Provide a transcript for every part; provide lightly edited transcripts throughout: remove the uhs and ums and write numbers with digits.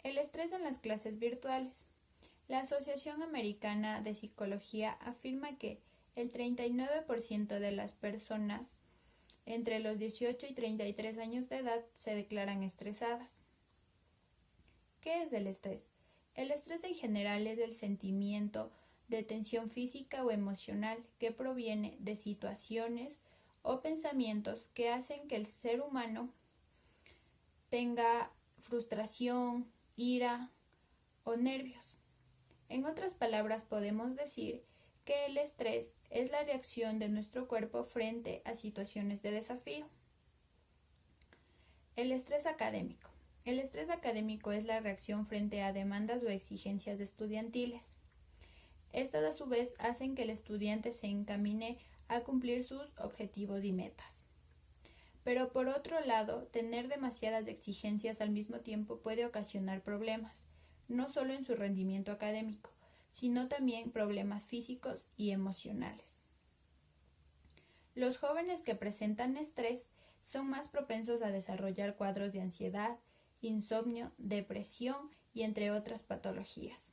El estrés en las clases virtuales. La Asociación Americana de Psicología afirma que el 39% de las personas entre los 18 y 33 años de edad se declaran estresadas. ¿Qué es el estrés? El estrés en general es el sentimiento de tensión física o emocional que proviene de situaciones o pensamientos que hacen que el ser humano tenga frustración, ira o nervios. En otras palabras, podemos decir que el estrés es la reacción de nuestro cuerpo frente a situaciones de desafío. El estrés académico. El estrés académico es la reacción frente a demandas o exigencias estudiantiles. Estas a su vez hacen que el estudiante se encamine a cumplir sus objetivos y metas. Pero por otro lado, tener demasiadas exigencias al mismo tiempo puede ocasionar problemas, no solo en su rendimiento académico, sino también problemas físicos y emocionales. Los jóvenes que presentan estrés son más propensos a desarrollar cuadros de ansiedad, insomnio, depresión y entre otras patologías.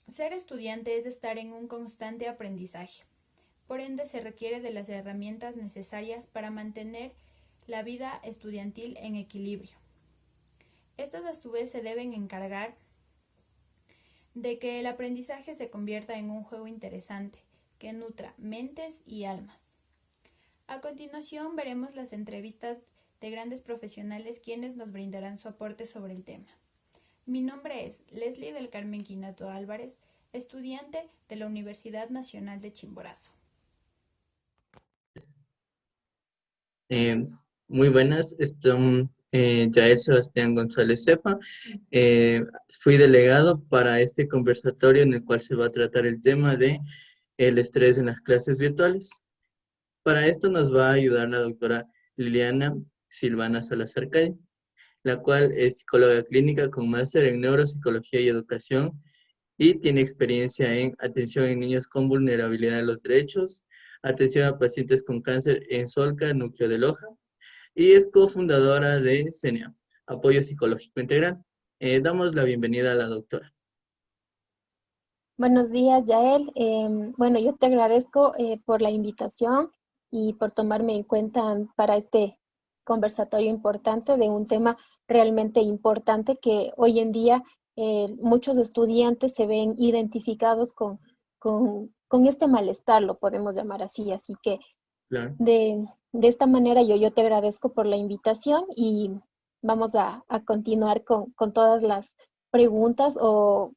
Ser estudiante es estar en un constante aprendizaje. Por ende, se requiere de las herramientas necesarias para mantener la vida estudiantil en equilibrio. Estas a su vez se deben encargar de que el aprendizaje se convierta en un juego interesante, que nutra mentes y almas. A continuación veremos las entrevistas de grandes profesionales quienes nos brindarán su aporte sobre el tema. Mi nombre es Leslie del Carmen Quinato Álvarez, estudiante de la Universidad Nacional de Chimborazo. Eh, Muy buenas, Yael Sebastián González Cepa. Fui delegado para este conversatorio en el cual se va a tratar el tema de el estrés en las clases virtuales. Para esto nos va a ayudar la doctora Liliana Silvana Salazar Calle, la cual es psicóloga clínica con máster en neuropsicología y educación y tiene experiencia en atención en niños con vulnerabilidad de los derechos, atención a pacientes con cáncer en Solca, núcleo de Loja, y es cofundadora de CENEA, Apoyo Psicológico Integral. Damos la bienvenida a la doctora. Buenos días, Yael. Bueno, yo te agradezco por la invitación y por tomarme en cuenta para este conversatorio importante de un tema realmente importante que hoy en día muchos estudiantes se ven identificados con este malestar, lo podemos llamar así. Así que Claro. de esta manera yo te agradezco por la invitación y vamos a continuar con todas las preguntas o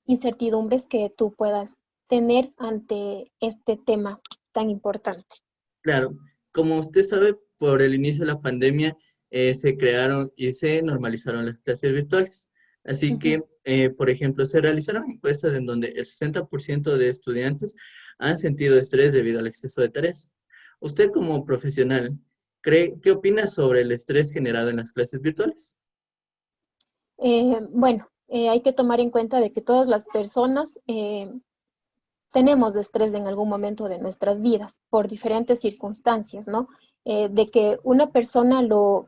incertidumbres que tú puedas tener ante este tema tan importante. Claro, como usted sabe, por el inicio de la pandemia se crearon y se normalizaron las clases virtuales. Así Ujú. que, por ejemplo, se realizaron encuestas en donde el 60% de estudiantes han sentido estrés debido al exceso de tareas. Usted como profesional, ¿qué opina sobre el estrés generado en las clases virtuales? Bueno, hay que tomar en cuenta de que todas las personas tenemos estrés en algún momento de nuestras vidas por diferentes circunstancias, ¿no? De que una persona lo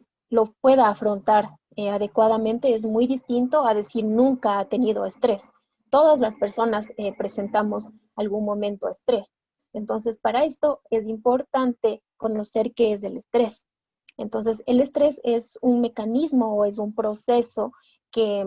pueda afrontar adecuadamente es muy distinto a decir nunca ha tenido estrés. Todas las personas presentamos algún momento estrés. Entonces, para esto es importante conocer qué es el estrés. Entonces, el estrés es un mecanismo o es un proceso que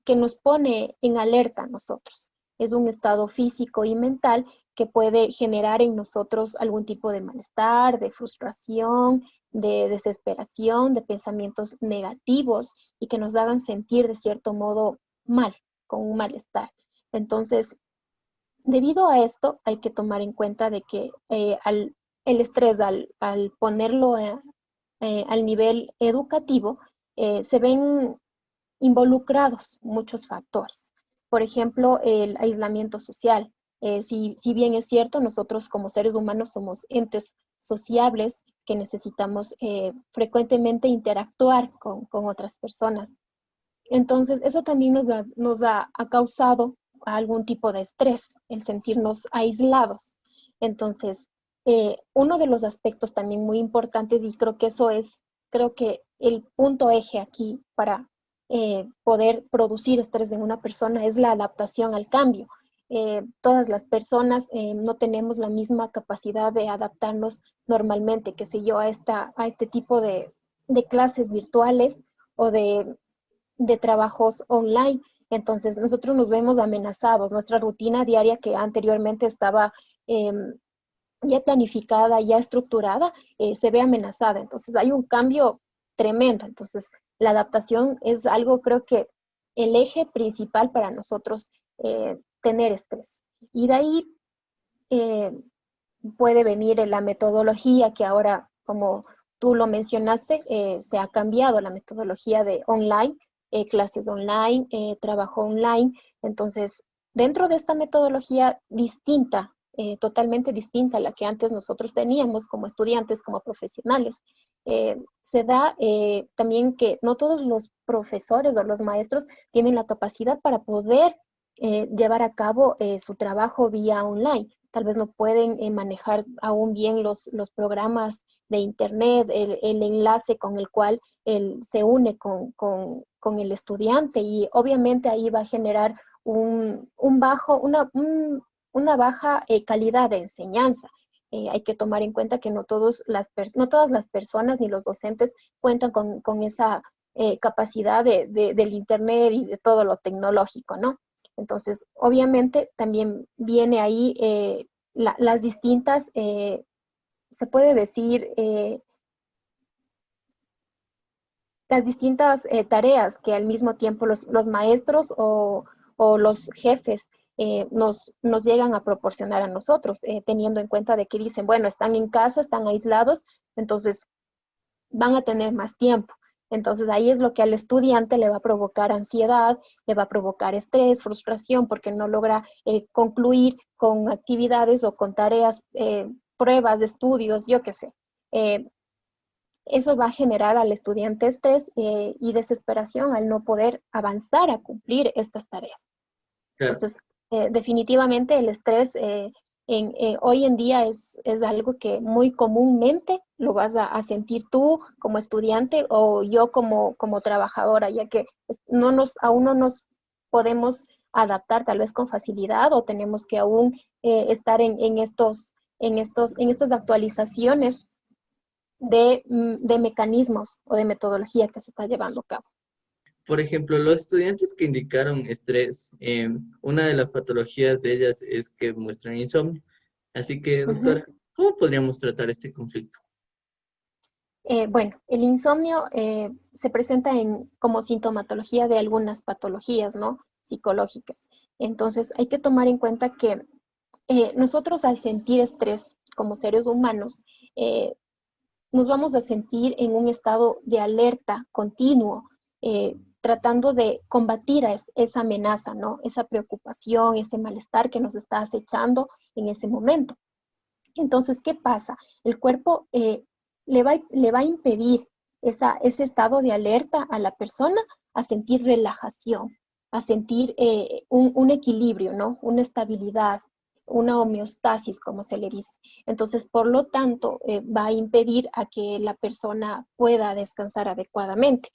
que nos pone en alerta a nosotros. Es un estado físico y mental que puede generar en nosotros algún tipo de malestar, de frustración, de desesperación, de pensamientos negativos y que nos hagan sentir de cierto modo mal, con un malestar. Entonces, debido a esto, hay que tomar en cuenta de que el estrés, al ponerlo al nivel educativo, se ven involucrados muchos factores. Por ejemplo, el aislamiento social. Si bien es cierto, nosotros como seres humanos somos entes sociables que necesitamos frecuentemente interactuar con otras personas. Entonces, eso también ha causado algún tipo de estrés, el sentirnos aislados. Entonces, uno de los aspectos también muy importantes, y creo que eso es, creo que el punto eje aquí para poder producir estrés en una persona es la adaptación al cambio. Todas las personas no tenemos la misma capacidad de adaptarnos normalmente, qué sé yo, a este tipo de clases virtuales o de trabajos online. Entonces, nosotros nos vemos amenazados. Nuestra rutina diaria que anteriormente estaba ya planificada, ya estructurada, se ve amenazada. Entonces, hay un cambio tremendo. Entonces, la adaptación es algo, creo que, el eje principal para nosotros tener estrés. Y de ahí puede venir la metodología que ahora, como tú lo mencionaste, se ha cambiado la metodología de online, clases online, trabajo online. Entonces, dentro de esta metodología distinta, totalmente distinta a la que antes nosotros teníamos como estudiantes, como profesionales, se da también que no todos los profesores o los maestros tienen la capacidad para poder llevar a cabo su trabajo vía online. Tal vez no pueden manejar aún bien los programas de internet, el enlace con el cual se une con el estudiante, y obviamente ahí va a generar una baja calidad de enseñanza. Hay que tomar en cuenta que no todas las personas ni los docentes cuentan con esa capacidad del internet y de todo lo tecnológico, ¿no? Entonces, obviamente, también viene ahí las distintas, se puede decir, las distintas tareas que al mismo tiempo los maestros o los jefes nos llegan a proporcionar a nosotros, teniendo en cuenta de que dicen, bueno, están en casa, están aislados, entonces van a tener más tiempo. Entonces ahí es lo que al estudiante le va a provocar ansiedad, le va a provocar estrés, frustración, porque no logra concluir con actividades o con tareas, pruebas de estudios, yo qué sé. Eso va a generar al estudiante estrés y desesperación al no poder avanzar a cumplir estas tareas. Claro. Entonces, definitivamente el estrés hoy en día es algo que muy comúnmente lo vas a sentir tú como estudiante o yo como trabajadora, ya que aún no nos podemos adaptar tal vez con facilidad, o tenemos que aún estar en estas actualizaciones de mecanismos o de metodología que se está llevando a cabo. Por ejemplo, los estudiantes que indicaron estrés, una de las patologías de ellas es que muestran insomnio. Así que, doctora, ¿cómo podríamos tratar este conflicto? Bueno, el insomnio se presenta como sintomatología de algunas patologías, ¿no? Psicológicas. Entonces, hay que tomar en cuenta que nosotros, al sentir estrés como seres humanos, nos vamos a sentir en un estado de alerta continuo, tratando de combatir esa amenaza, ¿no? Esa preocupación, ese malestar que nos está acechando en ese momento. Entonces, ¿qué pasa? El cuerpo le va a impedir ese estado de alerta a la persona a sentir relajación, a sentir un equilibrio, ¿no? Una estabilidad, una homeostasis, como se le dice. Entonces, por lo tanto, va a impedir a que la persona pueda descansar adecuadamente.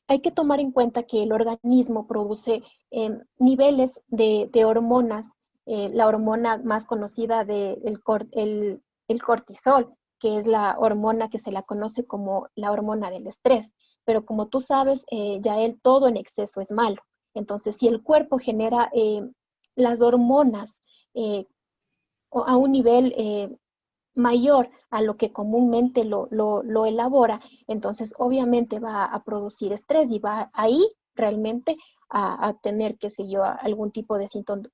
Hay que tomar en cuenta que el organismo produce niveles de hormonas, la hormona más conocida el cortisol, que es la hormona que se la conoce como la hormona del estrés. Pero como tú sabes, todo en exceso es malo. Entonces, si el cuerpo genera las hormonas a un nivel mayor a lo que comúnmente lo elabora, entonces obviamente va a producir estrés y va ahí realmente a tener, qué sé yo, algún tipo de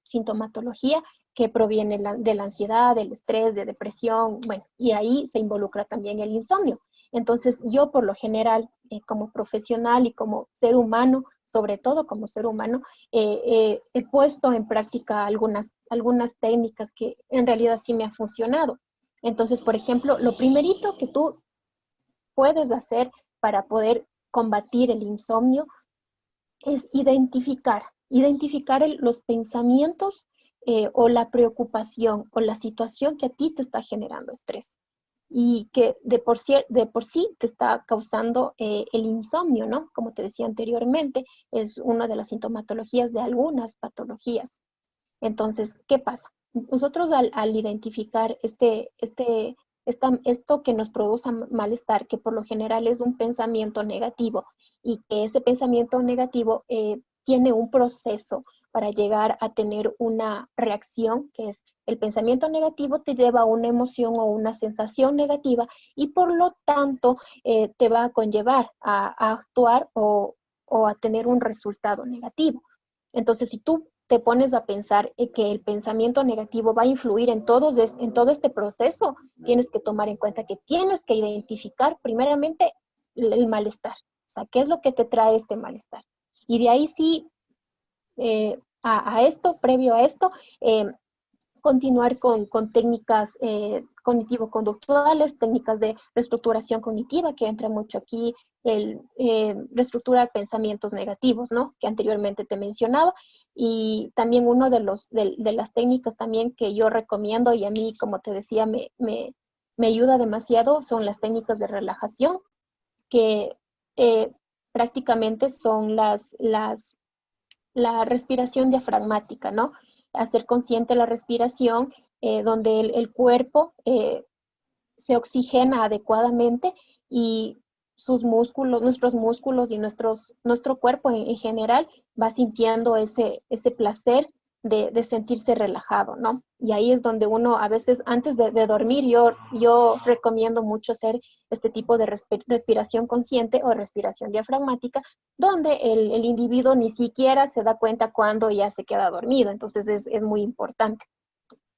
sintomatología que proviene de la ansiedad, del estrés, de depresión, bueno, y ahí se involucra también el insomnio. Entonces, yo por lo general, como profesional y como ser humano, sobre todo como ser humano, he puesto en práctica algunas técnicas que en realidad sí me han funcionado. Entonces, por ejemplo, lo primerito que tú puedes hacer para poder combatir el insomnio es identificar los pensamientos o la preocupación o la situación que a ti te está generando estrés. y que de por sí te está causando el insomnio, ¿no? Como te decía anteriormente, es una de las sintomatologías de algunas patologías. Entonces, ¿qué pasa? Nosotros al identificar esto que nos produce malestar, que por lo general es un pensamiento negativo, y que ese pensamiento negativo tiene un proceso para llegar a tener una reacción, que es el pensamiento negativo te lleva a una emoción o una sensación negativa y por lo tanto te va a conllevar a actuar o a tener un resultado negativo. Entonces, si tú te pones a pensar que el pensamiento negativo va a influir en todo este proceso, tienes que tomar en cuenta que tienes que identificar primeramente el malestar. O sea, ¿qué es lo que te trae este malestar? Y de ahí sí, previo a esto, continuar con técnicas cognitivo-conductuales, técnicas de reestructuración cognitiva, que entra mucho aquí el reestructurar pensamientos negativos, ¿no? Que anteriormente te mencionaba. Y también uno de las técnicas también que yo recomiendo y a mí, como te decía, me ayuda demasiado son las técnicas de relajación, que prácticamente son la respiración diafragmática, ¿no? Hacer consciente la respiración, donde el cuerpo se oxigena adecuadamente y nuestros músculos y nuestro cuerpo en general va sintiendo ese placer de sentirse relajado, ¿no? Y ahí es donde uno a veces antes de dormir, yo recomiendo mucho hacer este tipo de respiración consciente o respiración diafragmática, donde el individuo ni siquiera se da cuenta cuando ya se queda dormido. Entonces es muy importante.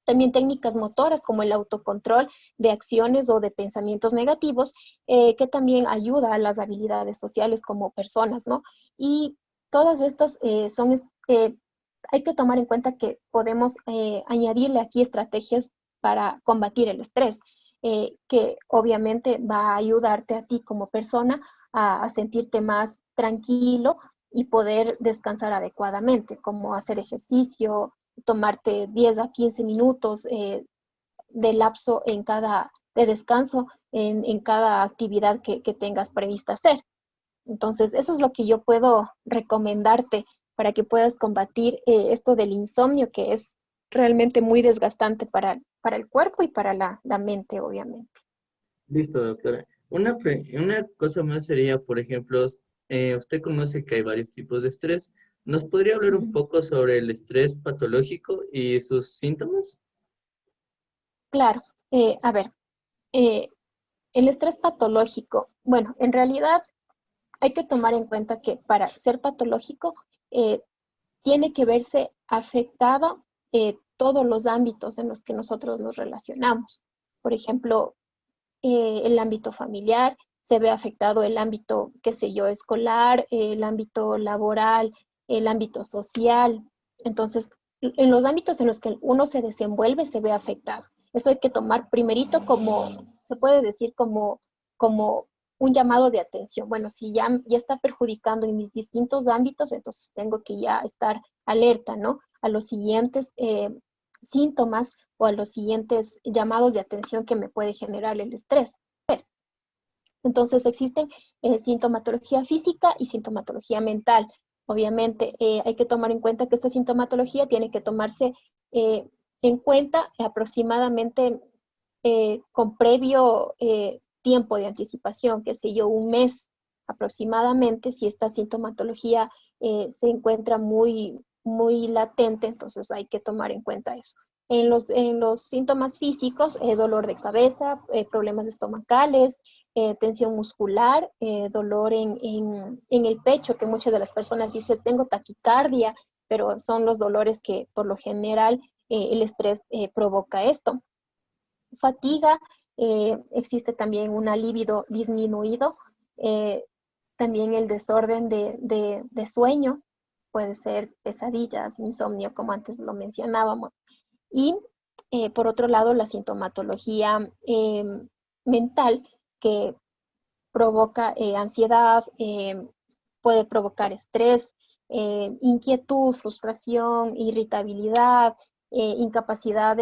También técnicas motoras como el autocontrol de acciones o de pensamientos negativos, que también ayuda a las habilidades sociales como personas, ¿no? Y todas estas hay que tomar en cuenta que podemos añadirle aquí estrategias para combatir el estrés, que obviamente va a ayudarte a ti como persona a sentirte más tranquilo y poder descansar adecuadamente, como hacer ejercicio, tomarte 10 a 15 minutos de lapso de descanso en cada actividad que tengas prevista hacer. Entonces, eso es lo que yo puedo recomendarte para que puedas combatir esto del insomnio, que es realmente muy desgastante para el cuerpo y para la mente, obviamente. Listo, doctora. Una cosa más sería, por ejemplo, usted conoce que hay varios tipos de estrés. ¿Nos podría hablar un poco sobre el estrés patológico y sus síntomas? Claro, a ver, eh, el estrés patológico, bueno, en realidad hay que tomar en cuenta que para ser patológico eh, tiene que verse afectado todos los ámbitos en los que nosotros nos relacionamos. Por ejemplo, el ámbito familiar, se ve afectado el ámbito, qué sé yo, escolar, el ámbito laboral, el ámbito social. Entonces, en los ámbitos en los que uno se desenvuelve se ve afectado. Eso hay que tomar primerito como, se puede decir como un llamado de atención. Bueno, si ya está perjudicando en mis distintos ámbitos, entonces tengo que ya estar alerta, ¿no? A los siguientes síntomas o a los siguientes llamados de atención que me puede generar el estrés. Entonces existen sintomatología física y sintomatología mental. Obviamente hay que tomar en cuenta que esta sintomatología tiene que tomarse en cuenta aproximadamente con previo tiempo de anticipación, que sé yo, un mes aproximadamente. Si esta sintomatología se encuentra muy latente, entonces hay que tomar en cuenta eso. En los síntomas físicos, dolor de cabeza, problemas estomacales, tensión muscular, dolor en el pecho, que muchas de las personas dicen, tengo taquicardia, pero son los dolores que por lo general el estrés provoca esto. Fatiga, existe también un libido disminuido, eh, también el desorden de sueño, puede ser pesadillas, insomnio, como antes lo mencionábamos. Y por otro lado, la sintomatología mental, que provoca ansiedad, puede provocar estrés, inquietud, frustración, irritabilidad, incapacidad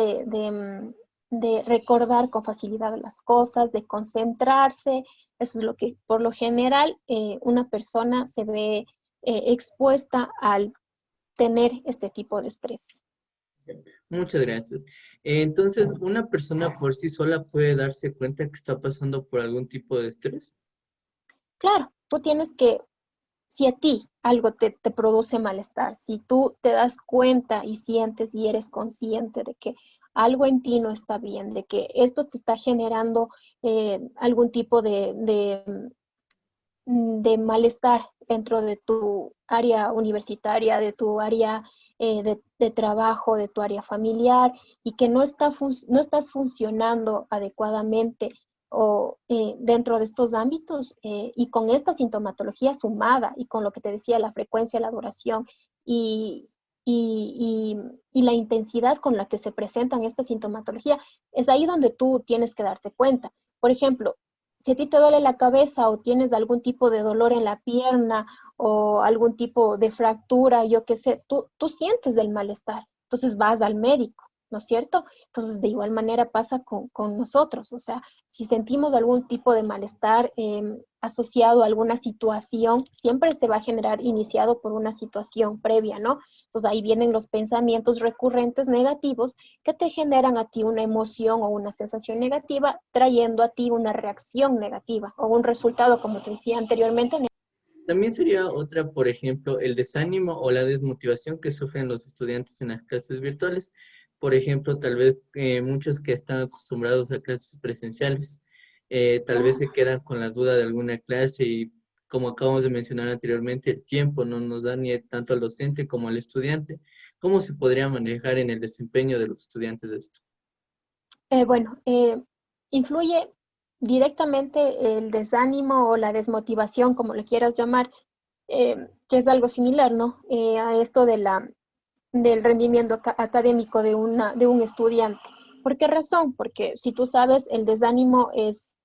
de recordar con facilidad las cosas, de concentrarse. Eso es lo que por lo general una persona se ve expuesta al tener este tipo de estrés. Muchas gracias. Entonces, ¿una persona por sí sola puede darse cuenta que está pasando por algún tipo de estrés? Claro, tú tienes que, si a ti algo te produce malestar, si tú te das cuenta y sientes y eres consciente de que algo en ti no está bien, de que esto te está generando algún tipo de malestar dentro de tu área universitaria, de tu área de trabajo, de tu área familiar, y que no estás funcionando adecuadamente o dentro de estos ámbitos, y con esta sintomatología sumada y con lo que te decía, la frecuencia, la duración y, y la intensidad con la que se presentan esta sintomatología, es ahí donde tú tienes que darte cuenta. Por ejemplo, si a ti te duele la cabeza o tienes algún tipo de dolor en la pierna o algún tipo de fractura, yo qué sé, tú sientes el malestar, entonces vas al médico, ¿no es cierto? Entonces, de igual manera pasa con nosotros, o sea, si sentimos algún tipo de malestar asociado a alguna situación, siempre se va a generar iniciado por una situación previa, ¿no? Entonces ahí vienen los pensamientos recurrentes negativos que te generan a ti una emoción o una sensación negativa, trayendo a ti una reacción negativa o un resultado, como te decía anteriormente. También sería otra, por ejemplo, el desánimo o la desmotivación que sufren los estudiantes en las clases virtuales. Por ejemplo, tal vez muchos que están acostumbrados a clases presenciales, tal vez se quedan con la duda de alguna clase y como acabamos de mencionar anteriormente, el tiempo no nos da ni tanto al docente como al estudiante. ¿Cómo se podría manejar en el desempeño de los estudiantes esto? Bueno, influye directamente el desánimo o la desmotivación, como le quieras llamar, que es algo similar, ¿no? A esto del rendimiento académico de un estudiante. ¿Por qué razón? Porque si tú sabes, el desánimo es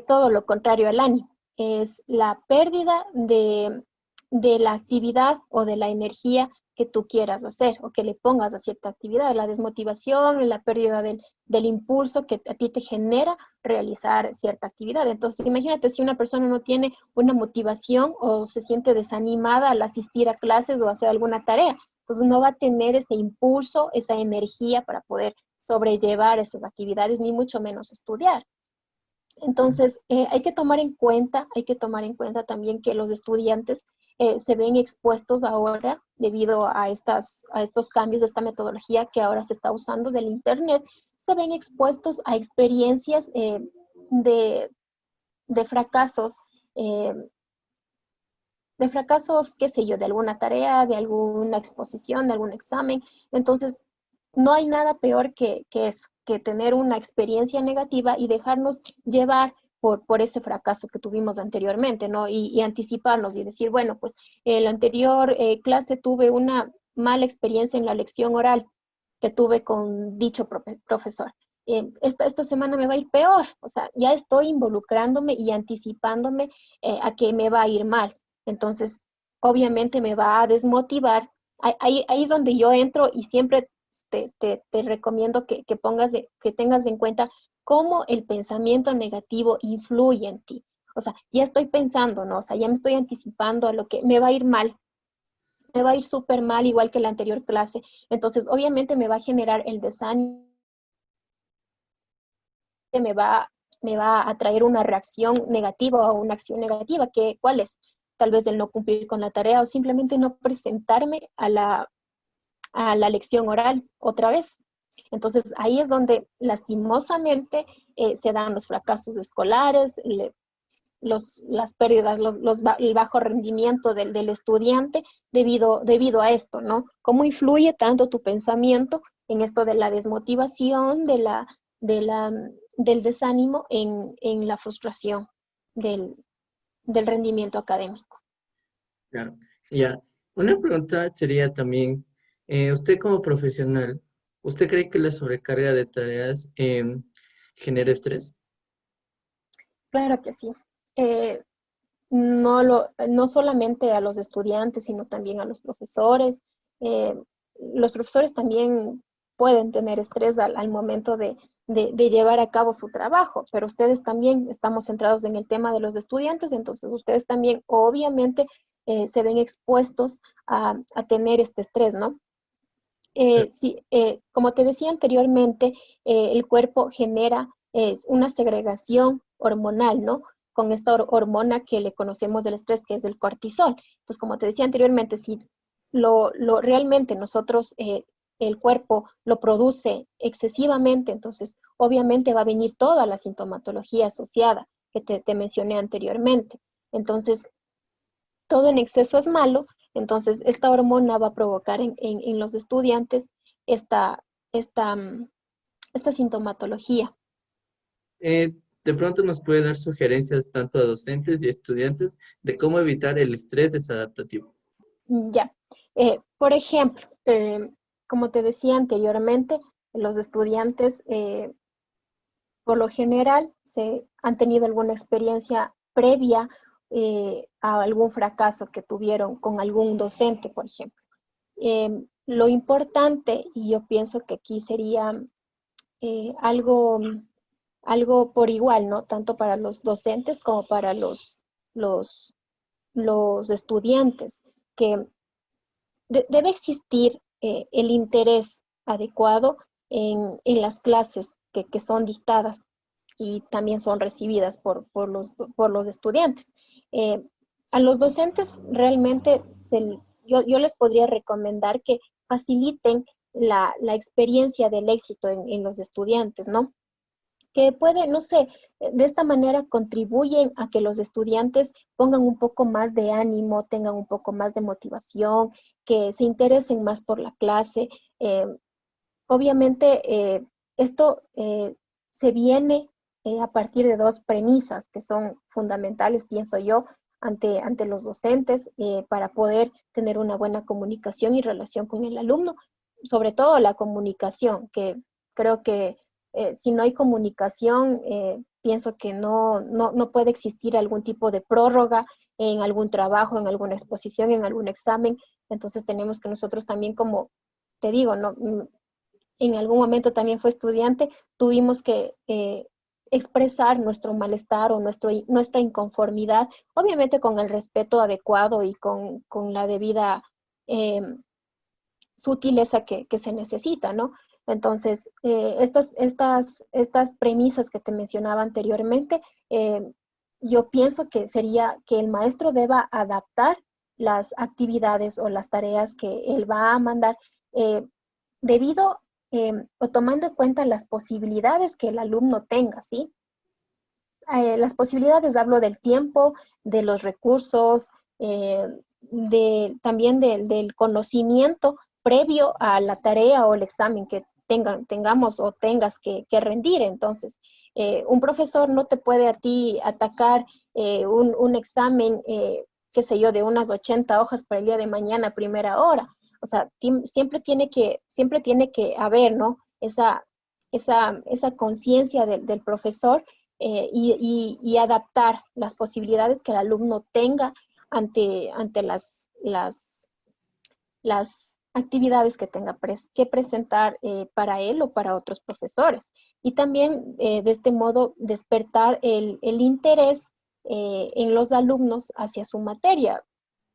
todo lo contrario al ánimo, es la pérdida de la actividad o de la energía que tú quieras hacer o que le pongas a cierta actividad, la desmotivación, la pérdida del impulso que a ti te genera realizar cierta actividad. Entonces, imagínate si una persona no tiene una motivación o se siente desanimada al asistir a clases o hacer alguna tarea, entonces no va a tener ese impulso, esa energía para poder sobrellevar esas actividades, ni mucho menos estudiar. Entonces, hay que tomar en cuenta también que los estudiantes se ven expuestos ahora debido a estos cambios de esta metodología que ahora se está usando del Internet, se ven expuestos a experiencias de, de fracasos, eh, qué sé yo, de alguna tarea, de alguna exposición, de algún examen. Entonces, no hay nada peor que eso, que tener una experiencia negativa y dejarnos llevar por ese fracaso que tuvimos anteriormente, ¿no? Y anticiparnos y decir, bueno, pues en la anterior clase tuve una mala experiencia en la lección oral que tuve con dicho profesor. Esta semana me va a ir peor, o sea, ya estoy involucrándome y anticipándome a que me va a ir mal. Entonces, obviamente me va a desmotivar. Ahí es donde yo entro y siempre te recomiendo que que tengas en cuenta cómo el pensamiento negativo influye en ti. O sea, ya estoy pensando, ¿no? O sea, ya me estoy anticipando a lo que me va a ir mal, me va a ir súper mal, igual que la anterior clase. Entonces, obviamente me va a generar el desánimo, me va, me va a traer una reacción negativa o una acción negativa. ¿Cuál es? Tal vez el no cumplir con la tarea o simplemente no presentarme a la lección oral otra vez. Entonces ahí es donde lastimosamente se dan los fracasos escolares, las pérdidas, el bajo rendimiento del estudiante debido a esto, ¿no? ¿Cómo influye tanto tu pensamiento en esto de la desmotivación, de la, del desánimo en la frustración del, del rendimiento académico? Claro. Ya, una pregunta sería también, usted como profesional, ¿usted cree que la sobrecarga de tareas genera estrés? Claro que sí. Eh, no solamente a los estudiantes, sino también a los profesores. Eh, los profesores también pueden tener estrés al momento de llevar a cabo su trabajo, pero ustedes también estamos centrados en el tema de los estudiantes, entonces ustedes también obviamente se ven expuestos a tener este estrés, ¿no? Sí, como te decía anteriormente, el cuerpo genera una segregación hormonal, ¿no? Con esta hormona que le conocemos del estrés, que es el cortisol. Entonces, como te decía anteriormente, si realmente nosotros, el cuerpo lo produce excesivamente, entonces obviamente va a venir toda la sintomatología asociada que te mencioné anteriormente. Entonces, todo en exceso es malo, entonces esta hormona va a provocar en los estudiantes esta, esta, esta sintomatología. De pronto nos puede dar sugerencias tanto a docentes y estudiantes de cómo evitar el estrés desadaptativo. Ya, por ejemplo, como te decía anteriormente, los estudiantes por lo general se han tenido alguna experiencia previa a algún fracaso que tuvieron con algún docente, por ejemplo. Lo importante, y yo pienso que aquí sería algo, algo por igual, ¿no? Tanto para los docentes como para los, los estudiantes, que debe existir el interés adecuado en las clases que son dictadas y también son recibidas por los estudiantes. Eh, a los docentes realmente yo les podría recomendar que faciliten la experiencia del éxito en los estudiantes, ¿no? Que puede, no sé, de esta manera contribuyen a que los estudiantes pongan un poco más de ánimo, tengan un poco más de motivación, que se interesen más por la clase. Eh, Obviamente, esto se viene a partir de dos premisas que son fundamentales, pienso yo, ante los docentes para poder tener una buena comunicación y relación con el alumno, sobre todo la comunicación, que creo que si no hay comunicación, pienso que no puede existir algún tipo de prórroga en algún trabajo, en alguna exposición, en algún examen. Entonces tenemos que nosotros también como te digo, ¿no? En algún momento también fue estudiante, tuvimos que expresar nuestro malestar o nuestra inconformidad, obviamente con el respeto adecuado y con la debida eh, sutileza que se necesita, ¿no? Entonces, estas premisas que te mencionaba anteriormente, yo pienso que sería que el maestro deba adaptar las actividades o las tareas que él va a mandar eh, debido o tomando en cuenta las posibilidades que el alumno tenga, ¿sí? Las posibilidades, hablo del tiempo, de los recursos, también del conocimiento previo a la tarea o el examen que tengamos o tengas que rendir. Entonces, un profesor no te puede a ti atacar un examen, qué sé yo, de unas 80 hojas para el día de mañana a primera hora. O sea, siempre tiene que haber, ¿no? Esa conciencia del profesor y adaptar las posibilidades que el alumno tenga ante las actividades que tenga que presentar para él o para otros profesores. Y también de este modo despertar el interés en los alumnos hacia su materia.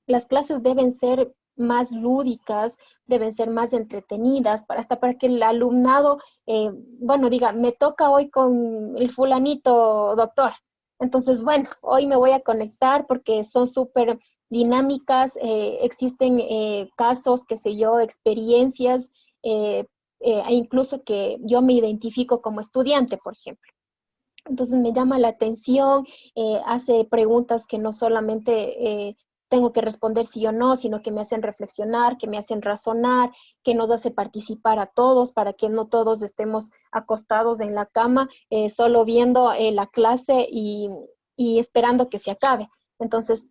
Las clases deben ser más lúdicas, deben ser más entretenidas, hasta para que el alumnado, bueno, diga, me toca hoy con el fulanito doctor. Entonces, bueno, hoy me voy a conectar porque son súper dinámicas, existen casos, qué sé yo, experiencias, e incluso que yo me identifico como estudiante, por ejemplo. Entonces me llama la atención, hace preguntas que no solamente tengo que responder sí o no, sino que me hacen reflexionar, que me hacen razonar, que nos hace participar a todos para que no todos estemos acostados en la cama, solo viendo la clase y esperando que se acabe. Entonces,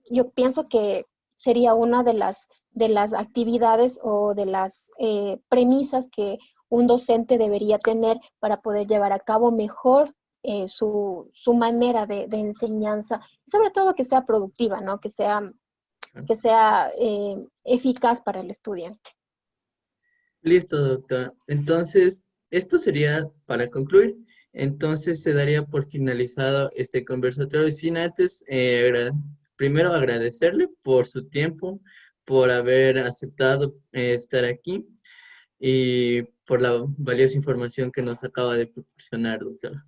yo pienso que sería una de las actividades o de las premisas que un docente debería tener para poder llevar a cabo mejor su manera de enseñanza, y sobre todo que sea productiva, ¿no? Que sea eficaz para el estudiante. Listo, doctor. Entonces, esto sería para concluir. Entonces, se daría por finalizado este conversatorio sin antes, primero agradecerle por su tiempo, por haber aceptado estar aquí y por la valiosa información que nos acaba de proporcionar, doctora.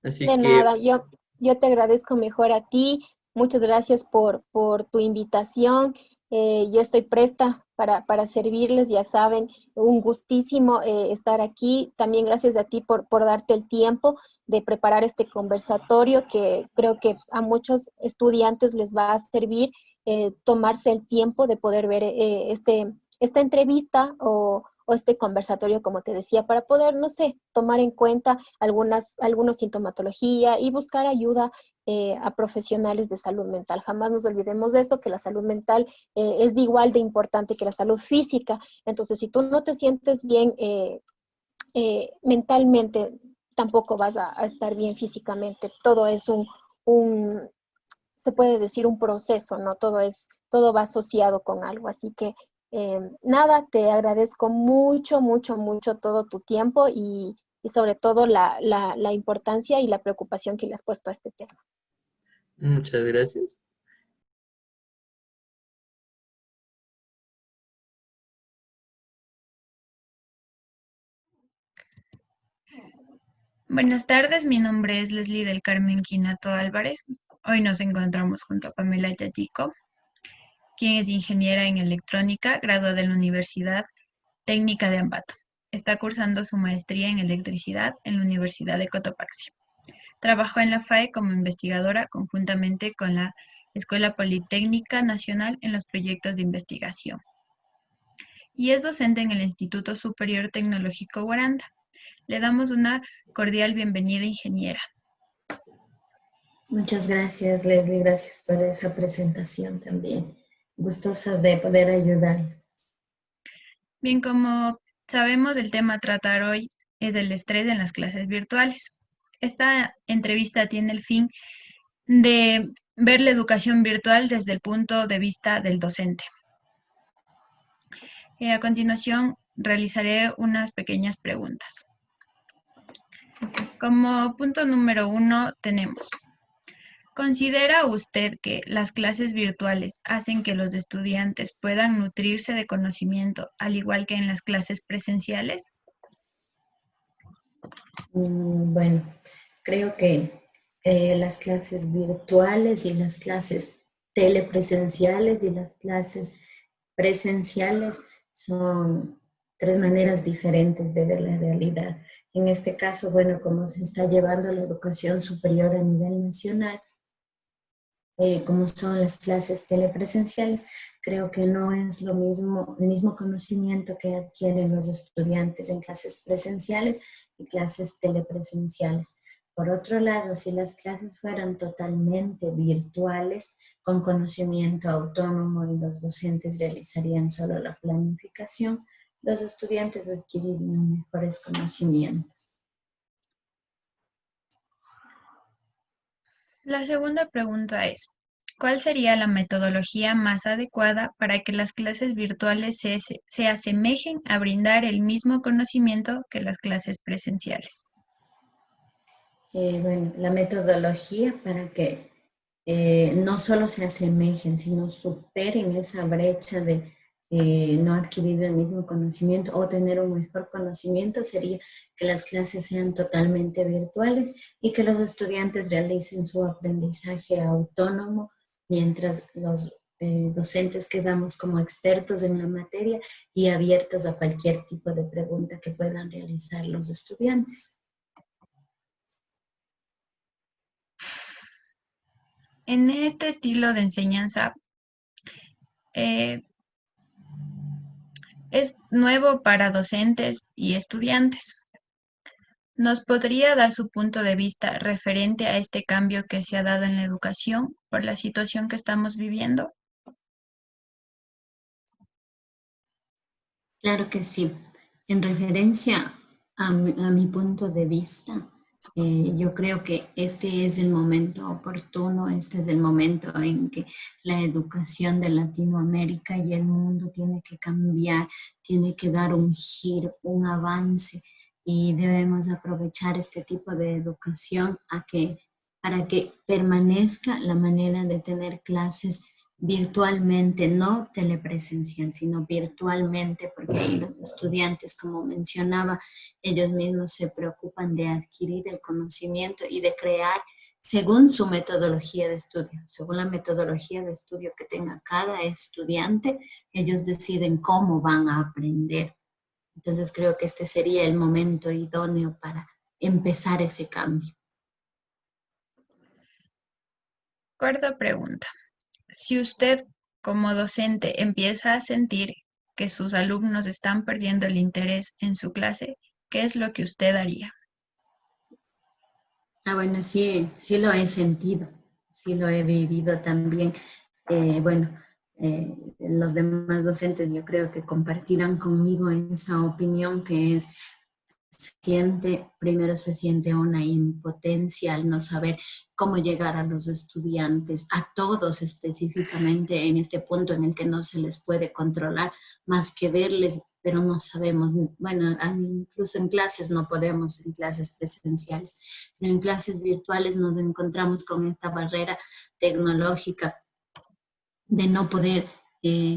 Así De que nada, yo te agradezco mejor a ti. Muchas gracias por tu invitación. Yo estoy presta para servirles, ya saben, un gustísimo estar aquí. También gracias a ti por darte el tiempo de preparar este conversatorio que creo que a muchos estudiantes les va a servir tomarse el tiempo de poder ver esta entrevista o este conversatorio, como te decía, para poder, no sé, tomar en cuenta algunos sintomatología y buscar ayuda a profesionales de salud mental. Jamás nos olvidemos de esto, que la salud mental es de igual de importante que la salud física. Entonces, si tú no te sientes bien mentalmente, tampoco vas a estar bien físicamente. Todo es se puede decir un proceso, ¿no? Todo va asociado con algo. Así que nada, te agradezco mucho, mucho, mucho todo tu tiempo y sobre todo la importancia y la preocupación que le has puesto a este tema. muchas gracias. Buenas tardes, mi nombre es Leslie del Carmen Quinato Álvarez. Hoy nos encontramos junto a Pamela Yayico, quien es ingeniera en electrónica, graduada en la Universidad Técnica de Ambato. Está cursando su maestría en electricidad en la Universidad de Cotopaxi. Trabajó en la FAE como investigadora conjuntamente con la Escuela Politécnica Nacional en los proyectos de investigación. Y es docente en el Instituto Superior Tecnológico Guaranda. Le damos una cordial bienvenida, ingeniera. Muchas gracias, Leslie. Gracias por esa presentación también. Gustosa de poder ayudarnos. Bien, como sabemos, el tema a tratar hoy es el estrés en las clases virtuales. Esta entrevista tiene el fin de ver la educación virtual desde el punto de vista del docente. A continuación, realizaré unas pequeñas preguntas. Como punto número 1 tenemos, ¿considera usted que las clases virtuales hacen que los estudiantes puedan nutrirse de conocimiento al igual que en las clases presenciales? Bueno, creo que las clases virtuales y las clases telepresenciales y las clases presenciales son tres maneras diferentes de ver la realidad. En este caso, bueno, como se está llevando la educación superior a nivel nacional, como son las clases telepresenciales, creo que no es lo mismo, el mismo conocimiento que adquieren los estudiantes en clases presenciales y clases telepresenciales. Por otro lado, si las clases fueran totalmente virtuales, con conocimiento autónomo y los docentes realizarían solo la planificación, los estudiantes adquirirían mejores conocimientos. La segunda pregunta es, ¿cuál sería la metodología más adecuada para que las clases virtuales se asemejen a brindar el mismo conocimiento que las clases presenciales? Bueno, la metodología para que no solo se asemejen, sino superen esa brecha de no adquirir el mismo conocimiento o tener un mejor conocimiento sería que las clases sean totalmente virtuales y que los estudiantes realicen su aprendizaje autónomo mientras los docentes quedamos como expertos en la materia y abiertos a cualquier tipo de pregunta que puedan realizar los estudiantes. En este estilo de enseñanza, eh, es nuevo para docentes y estudiantes. ¿Nos podría dar su punto de vista referente a este cambio que se ha dado en la educación por la situación que estamos viviendo? Claro que sí. En referencia a mi punto de vista, Yo creo que este es el momento oportuno, este es el momento en que la educación de Latinoamérica y el mundo tiene que cambiar, tiene que dar un giro, un avance y debemos aprovechar este tipo de educación para que permanezca la manera de tener clases virtualmente, no telepresencial, sino virtualmente, porque ahí los estudiantes, como mencionaba, ellos mismos se preocupan de adquirir el conocimiento y de crear según su metodología de estudio, según la metodología de estudio que tenga cada estudiante, ellos deciden cómo van a aprender. Entonces creo que este sería el momento idóneo para empezar ese cambio. Cuarta pregunta. Si usted como docente empieza a sentir que sus alumnos están perdiendo el interés en su clase, ¿qué es lo que usted haría? Bueno, sí, sí lo he sentido, sí lo he vivido también. Bueno, los demás docentes yo creo que compartirán conmigo esa opinión que es primero se siente una impotencia al no saber cómo llegar a los estudiantes, a todos específicamente en este punto en el que no se les puede controlar más que verles, pero no sabemos, bueno, incluso en clases no podemos, en clases presenciales, pero en clases virtuales nos encontramos con esta barrera tecnológica de no poder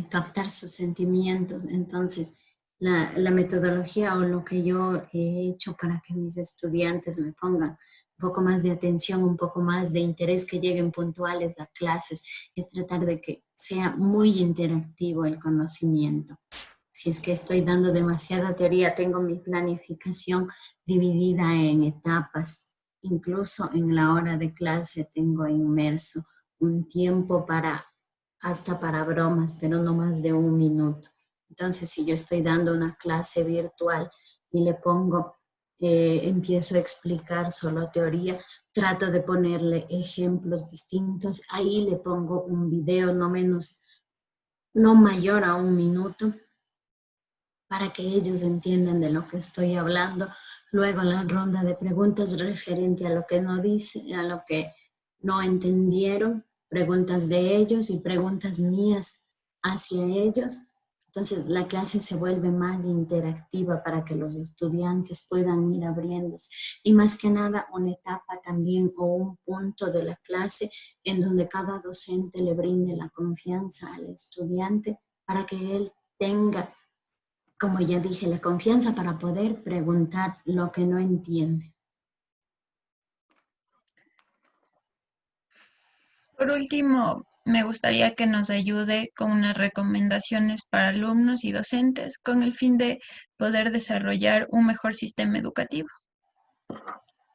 captar sus sentimientos. Entonces, la metodología o lo que yo he hecho para que mis estudiantes me pongan un poco más de atención, un poco más de interés, que lleguen puntuales a clases, es tratar de que sea muy interactivo el conocimiento. Si es que estoy dando demasiada teoría, tengo mi planificación dividida en etapas. Incluso en la hora de clase tengo inmerso un tiempo hasta para bromas, pero no más de 1 minuto. Entonces, si yo estoy dando una clase virtual y le pongo, empiezo a explicar solo teoría, trato de ponerle ejemplos distintos. Ahí le pongo un video no mayor a 1 minuto para que ellos entiendan de lo que estoy hablando. Luego la ronda de preguntas referente a lo que no dice, a lo que no entendieron, preguntas de ellos y preguntas mías hacia ellos. Entonces la clase se vuelve más interactiva para que los estudiantes puedan ir abriéndose. Y más que nada una etapa también o un punto de la clase en donde cada docente le brinde la confianza al estudiante para que él tenga, como ya dije, la confianza para poder preguntar lo que no entiende. Por último, me gustaría que nos ayude con unas recomendaciones para alumnos y docentes con el fin de poder desarrollar un mejor sistema educativo.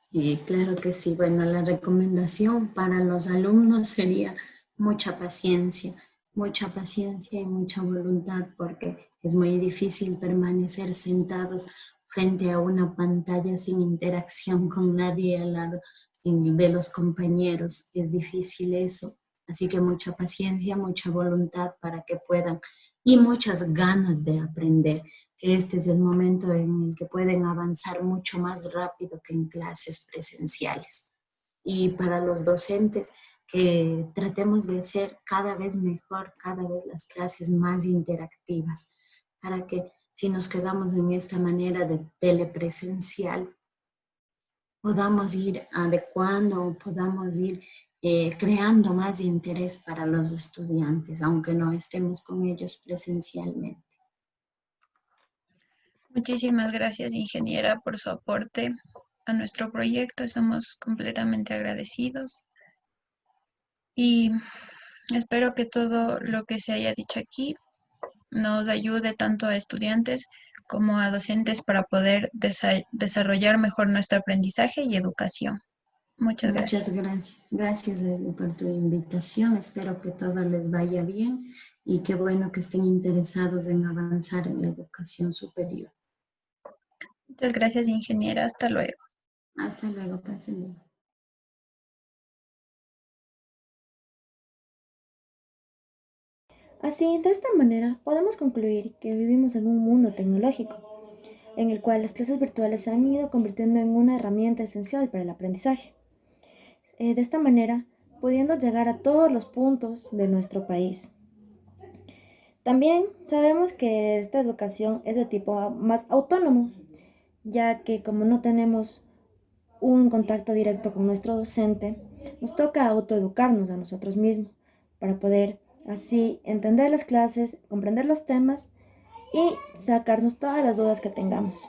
Y claro que sí. Bueno, la recomendación para los alumnos sería mucha paciencia y mucha voluntad, porque es muy difícil permanecer sentados frente a una pantalla sin interacción con nadie al lado de los compañeros. Es difícil eso. Así que mucha paciencia, mucha voluntad para que puedan y muchas ganas de aprender, que este es el momento en el que pueden avanzar mucho más rápido que en clases presenciales. Y para los docentes, que tratemos de hacer cada vez mejor, cada vez las clases más interactivas, para que si nos quedamos en esta manera de telepresencial, podamos ir adecuando, podamos ir creando más interés para los estudiantes, aunque no estemos con ellos presencialmente. Muchísimas gracias, ingeniera, por su aporte a nuestro proyecto. Estamos completamente agradecidos y espero que todo lo que se haya dicho aquí nos ayude tanto a estudiantes como a docentes para poder desarrollar mejor nuestro aprendizaje y educación. Muchas gracias. Muchas gracias. Gracias por tu invitación. Espero que todo les vaya bien y qué bueno que estén interesados en avanzar en la educación superior. Muchas gracias, ingeniera. Hasta luego. Hasta luego, pasen bien. Así, de esta manera, podemos concluir que vivimos en un mundo tecnológico, en el cual las clases virtuales se han ido convirtiendo en una herramienta esencial para el aprendizaje. De esta manera, pudiendo llegar a todos los puntos de nuestro país. También sabemos que esta educación es de tipo más autónomo, ya que como no tenemos un contacto directo con nuestro docente, nos toca autoeducarnos a nosotros mismos para poder así entender las clases, comprender los temas y sacarnos todas las dudas que tengamos.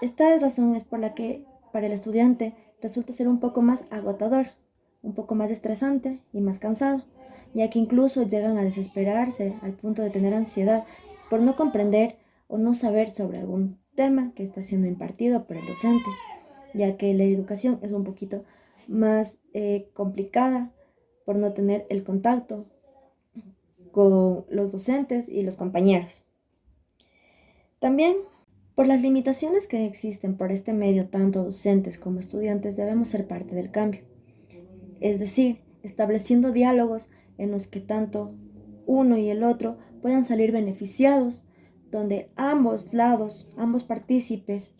Esta razón es por la que para el estudiante resulta ser un poco más agotador, un poco más estresante y más cansado, ya que incluso llegan a desesperarse al punto de tener ansiedad por no comprender o no saber sobre algún tema que está siendo impartido por el docente, ya que la educación es un poquito más complicada por no tener el contacto con los docentes y los compañeros. También, por las limitaciones que existen por este medio, tanto docentes como estudiantes debemos ser parte del cambio. Es decir, estableciendo diálogos en los que tanto uno y el otro puedan salir beneficiados, donde ambos lados, ambos partícipes,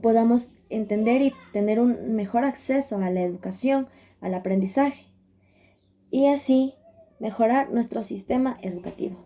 podamos entender y tener un mejor acceso a la educación, al aprendizaje, y así mejorar nuestro sistema educativo.